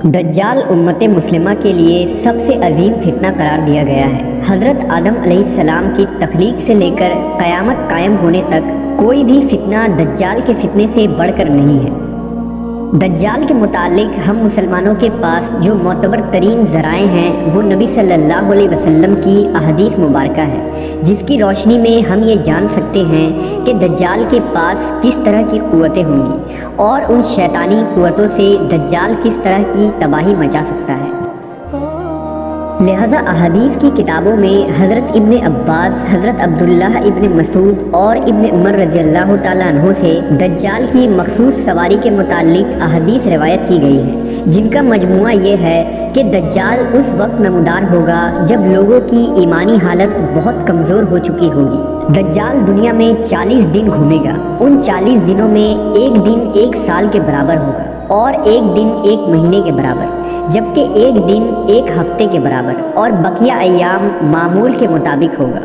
دجال امت مسلمہ کے لیے سب سے عظیم فتنہ قرار دیا گیا ہے۔ حضرت آدم علیہ السلام کی تخلیق سے لے کر قیامت قائم ہونے تک کوئی بھی فتنہ دجال کے فتنے سے بڑھ کر نہیں ہے۔ دجال کے متعلق ہم مسلمانوں کے پاس جو معتبر ترین ذرائع ہیں وہ نبی صلی اللہ علیہ وسلم کی احادیث مبارکہ ہے، جس کی روشنی میں ہم یہ جان سکتے ہیں کہ دجال کے پاس کس طرح کی قوتیں ہوں گی اور ان شیطانی قوتوں سے دجال کس طرح کی تباہی مچا سکتا ہے۔ لہذا احادیث کی کتابوں میں حضرت ابن عباس، حضرت عبداللہ ابن مسعود اور ابن عمر رضی اللہ تعالیٰ عنہ سے دجال کی مخصوص سواری کے متعلق احادیث روایت کی گئی ہیں، جن کا مجموعہ یہ ہے کہ دجال اس وقت نمودار ہوگا جب لوگوں کی ایمانی حالت بہت کمزور ہو چکی ہوگی۔ دجال دنیا میں 40 دن گھومے گا، ان 40 دنوں میں ایک دن ایک سال کے برابر ہوگا اور ایک دن ایک مہینے کے برابر، جبکہ ایک دن ایک ہفتے کے برابر اور بقیہ ایام معمول کے مطابق ہوگا۔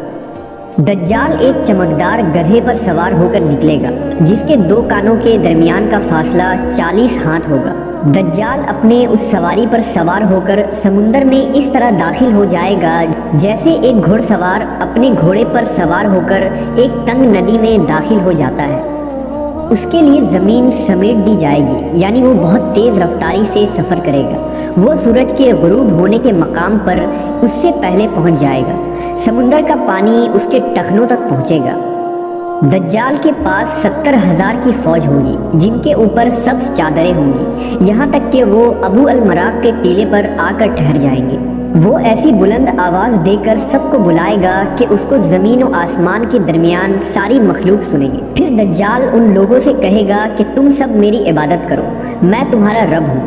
دجال ایک چمکدار گدھے پر سوار ہو کر نکلے گا، جس کے 2 کانوں کے درمیان کا فاصلہ 40 ہاتھ ہوگا۔ دجال اپنے اس سواری پر سوار ہو کر سمندر میں اس طرح داخل ہو جائے گا جیسے ایک گھوڑ سوار اپنے گھوڑے پر سوار ہو کر ایک تنگ ندی میں داخل ہو جاتا ہے۔ اس کے لیے زمین سمیٹ دی جائے گی، یعنی وہ بہت تیز رفتاری سے سفر کرے گا۔ وہ سورج کے غروب ہونے کے مقام پر اس سے پہلے پہنچ جائے گا۔ سمندر کا پانی اس کے ٹخنوں تک پہنچے گا۔ دجال کے پاس 70,000 کی فوج ہوگی، جن کے اوپر سبز چادریں ہوں گی، یہاں تک کہ وہ ابو المراق کے ٹیلے پر آ کر ٹھہر جائیں گے۔ وہ ایسی بلند آواز دے کر سب کو بلائے گا کہ اس کو زمین و آسمان کے درمیان ساری مخلوق سنے گی۔ پھر دجال ان لوگوں سے کہے گا کہ تم سب میری عبادت کرو، میں تمہارا رب ہوں۔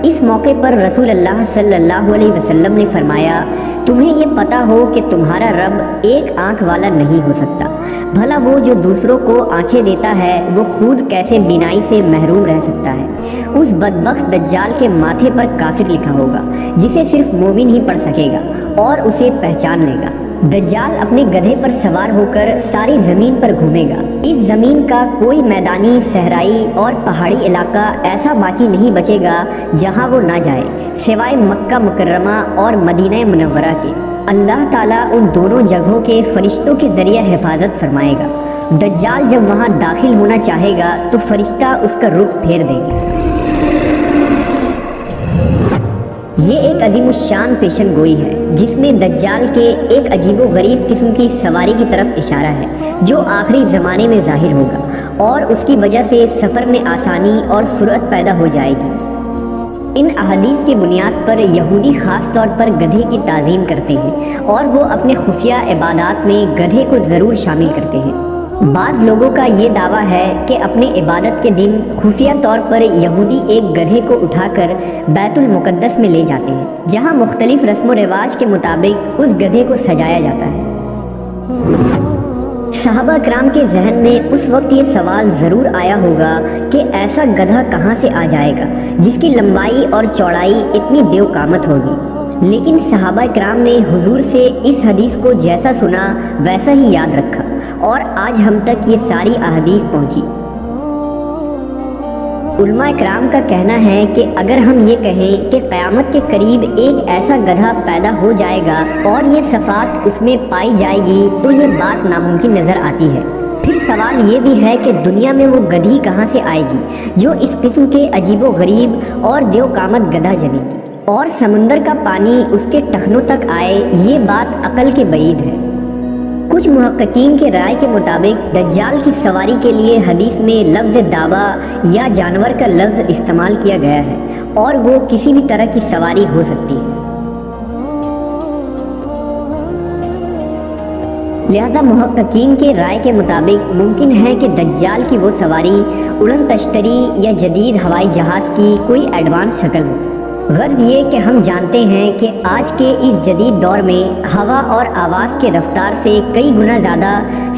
اس موقع پر رسول اللہ صلی اللہ علیہ وسلم نے فرمایا، تمہیں یہ پتہ ہو کہ تمہارا رب ایک آنکھ والا نہیں ہو سکتا، بھلا وہ جو دوسروں کو آنکھیں دیتا ہے وہ خود کیسے بینائی سے محروم رہ سکتا ہے؟ اس بدبخت دجال کے ماتھے پر کافر لکھا ہوگا، جسے صرف مومن ہی پڑھ سکے گا اور اسے پہچان لے گا۔ دجال اپنے گدھے پر سوار ہو کر ساری زمین پر گھومے گا۔ اس زمین کا کوئی میدانی، صحرائی اور پہاڑی علاقہ ایسا باقی نہیں بچے گا جہاں وہ نہ جائے، سوائے مکہ مکرمہ اور مدینہ منورہ کے۔ اللہ تعالیٰ ان دونوں جگہوں کے فرشتوں کے ذریعے حفاظت فرمائے گا۔ دجال جب وہاں داخل ہونا چاہے گا تو فرشتہ اس کا رخ پھیر دیں گے۔ یہ ایک عظیم الشان پیشن گوئی ہے جس میں دجال کے ایک عجیب و غریب قسم کی سواری کی طرف اشارہ ہے جو آخری زمانے میں ظاہر ہوگا اور اس کی وجہ سے سفر میں آسانی اور سرعت پیدا ہو جائے گی۔ ان احادیث کی بنیاد پر یہودی خاص طور پر گدھے کی تعظیم کرتے ہیں اور وہ اپنے خفیہ عبادات میں گدھے کو ضرور شامل کرتے ہیں۔ بعض لوگوں کا یہ دعویٰ ہے کہ اپنے عبادت کے دن خفیہ طور پر یہودی ایک گدھے کو اٹھا کر بیت المقدس میں لے جاتے ہیں، جہاں مختلف رسم و رواج کے مطابق اس گدھے کو سجایا جاتا ہے۔ صحابہ کرام کے ذہن میں اس وقت یہ سوال ضرور آیا ہوگا کہ ایسا گدھا کہاں سے آ جائے گا جس کی لمبائی اور چوڑائی اتنی دیو قامت ہوگی، لیکن صحابہ کرام نے حضور سے اس حدیث کو جیسا سنا ویسا ہی یاد رکھا اور آج ہم تک یہ ساری احادیث پہنچی۔ علماء کرام کا کہنا ہے کہ اگر ہم یہ کہیں کہ قیامت کے قریب ایک ایسا گدھا پیدا ہو جائے گا اور یہ صفات اس میں پائی جائے گی تو یہ بات ناممکن نظر آتی ہے۔ پھر سوال یہ بھی ہے کہ دنیا میں وہ گدھی کہاں سے آئے گی جو اس قسم کے عجیب و غریب اور دیو قامت گدھا جنے گی اور سمندر کا پانی اس کے ٹخنوں تک آئے، یہ بات عقل کے بعید ہے۔ کچھ محققین کے رائے کے مطابق دجال کی سواری کے لیے حدیث میں لفظ دابہ یا جانور کا لفظ استعمال کیا گیا ہے اور وہ کسی بھی طرح کی سواری ہو سکتی ہے۔ لہذا محققین کے رائے کے مطابق ممکن ہے کہ دجال کی وہ سواری اڑن تشتری یا جدید ہوائی جہاز کی کوئی ایڈوانس شکل ہو۔ غرض یہ کہ ہم جانتے ہیں کہ آج کے اس جدید دور میں ہوا اور آواز کے رفتار سے کئی گنا زیادہ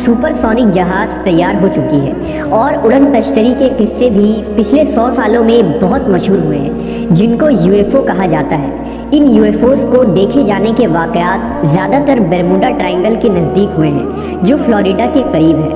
سپر سونک جہاز تیار ہو چکی ہے اور اڑن تشتری کے قصے بھی پچھلے 100 سالوں میں بہت مشہور ہوئے ہیں، جن کو UFO کہا جاتا ہے۔ ان UFOs کو دیکھے جانے کے واقعات زیادہ تر برموڈا ٹرائنگل کے نزدیک ہوئے ہیں جو فلوریڈا کے قریب ہے۔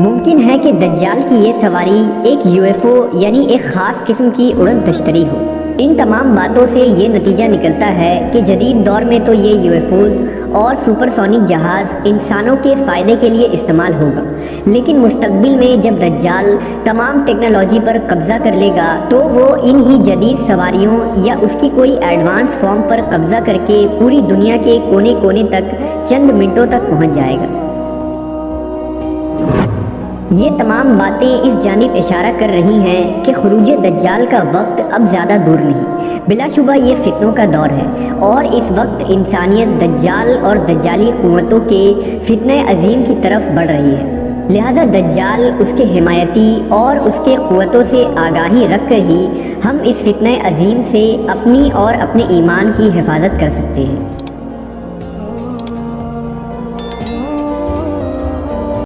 ممکن ہے کہ دجال کی یہ سواری ایک UFO یعنی ایک خاص قسم کی اڑن تشتری ہو۔ ان تمام باتوں سے یہ نتیجہ نکلتا ہے کہ جدید دور میں تو یہ UFOز اور سپر سونک جہاز انسانوں کے فائدے کے لیے استعمال ہوگا، لیکن مستقبل میں جب دجال تمام ٹیکنالوجی پر قبضہ کر لے گا تو وہ ان ہی جدید سواریوں یا اس کی کوئی ایڈوانس فارم پر قبضہ کر کے پوری دنیا کے کونے کونے تک چند منٹوں تک پہنچ جائے گا۔ یہ تمام باتیں اس جانب اشارہ کر رہی ہیں کہ خروج دجال کا وقت اب زیادہ دور نہیں، بلا شبہ یہ فتنوں کا دور ہے، اور اس وقت انسانیت دجال اور دجالی قوتوں کے فتنہ عظیم کی طرف بڑھ رہی ہے، لہذا دجال، اس کے حمایتی اور اس کے قوتوں سے آگاہی رکھ کر ہی ہم اس فتنہ عظیم سے اپنی اور اپنے ایمان کی حفاظت کر سکتے ہیں۔